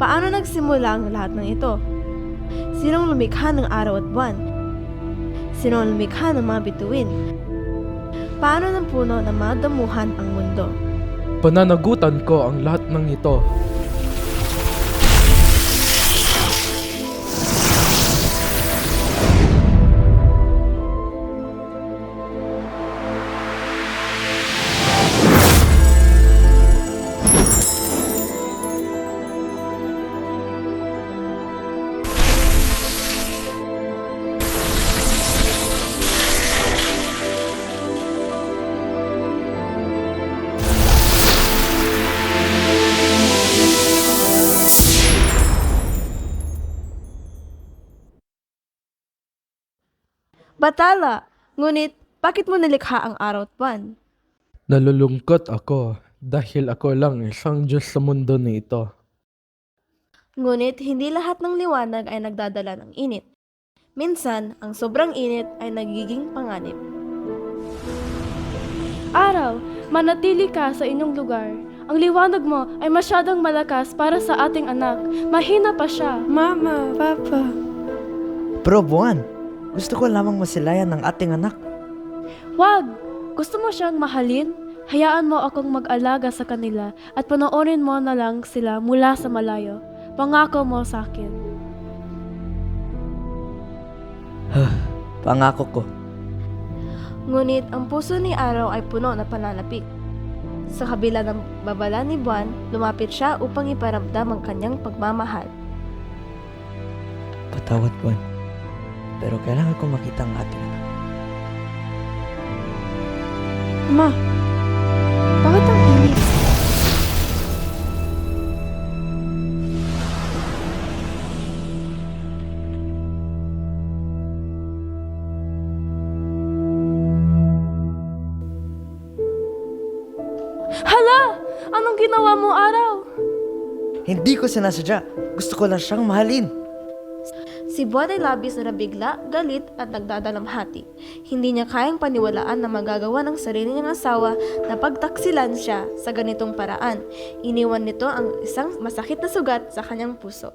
Paano nagsimula ang lahat ng ito? Sinong lumikha ng araw at buwan? Sinong lumikha ng mga bituin? Paano ng puno ng mga damuhan ang mundo? Pananagutan ko ang lahat ng ito. Batala! Ngunit, bakit mo nilikha ang araw at buwan? Nalulungkot ako dahil ako lang isang Diyos sa mundo na ito. Ngunit, hindi lahat ng liwanag ay nagdadala ng init. Minsan, ang sobrang init ay nagiging panganib. Araw, manatili ka sa inyong lugar. Ang liwanag mo ay masyadong malakas para sa ating anak. Mahina pa siya. Mama, Papa. Pero buwan, gusto ko lamang masilayan ng ating anak. Wag! Gusto mo siyang mahalin? Hayaan mo akong mag-alaga sa kanila at panoorin mo na lang sila mula sa malayo. Pangako mo sa akin. Pangako ko. Ngunit, ang puso ni Araw ay puno na pananapik. Sa kabila ng babala ni Buwan, lumapit siya upang iparamdam ang kanyang pagmamahal. Patawad buwan. Pero kailangan ko makita ang ating anak. Ma, bakit ang init? Hala! Anong ginawa mo, Araw? Hindi ko sinasadya. Gusto ko lang siyang mahalin. Si Buwan ay labis na nabigla, galit at nagdadalamhati. Hindi niya kayang paniwalaan na magagawa ng sarili niyang asawa na pagtaksilan siya sa ganitong paraan. Iniwan nito ang isang masakit na sugat sa kanyang puso.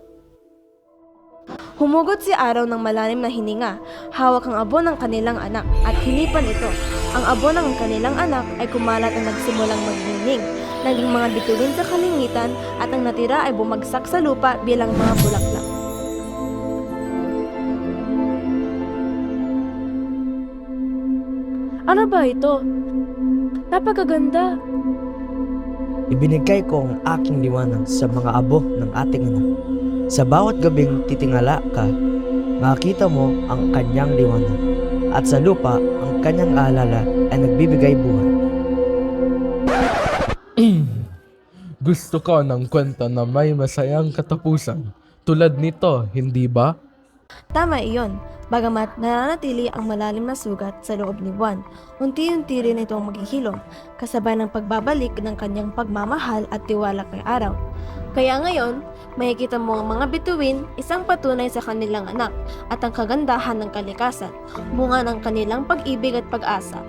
Humugot si Araw ng malalim na hininga. Hawak ang abo ng kanilang anak at hinipan ito. Ang abo ng kanilang anak ay kumalat at nagsimulang magningning. Naging mga bituin sa kalingitan at ang natira ay bumagsak sa lupa bilang mga bulaklak. Ano ba ito? Napakaganda. Ibinigay ko ang aking liwanag sa mga abo ng ating anak. Sa bawat gabing titingala ka, makikita mo ang kanyang liwanag. At sa lupa, ang kanyang alala ay nagbibigay buhay. Gusto ko ng kwento na may masayang katapusan. Tulad nito, hindi ba? Tama iyon. Bagamat nananatili ang malalim na sugat sa loob ni Buwan, unti-unti rin itong maghihilom, kasabay ng pagbabalik ng kanyang pagmamahal at tiwala kay Araw. Kaya ngayon, makikita mo ang mga bituin, isang patunay sa kanilang anak at ang kagandahan ng kalikasan, bunga ng kanilang pag-ibig at pag-asa.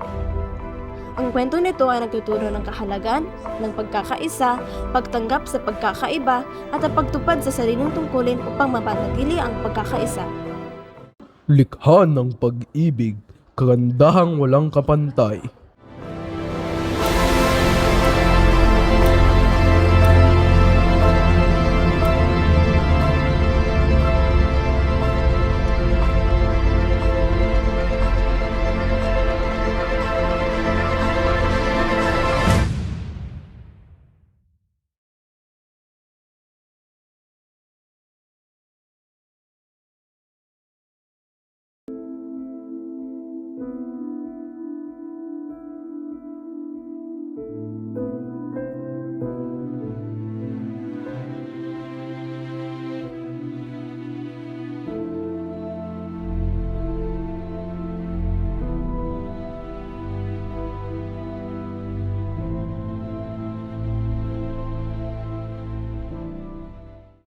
Ang kwento nito ay nagtuturo ng kahalagan, ng pagkakaisa, pagtanggap sa pagkakaiba, at ang pagtupad sa sariling tungkulin upang mapanatili ang pagkakaisa. Likha ng pag-ibig, kagandahang walang kapantay.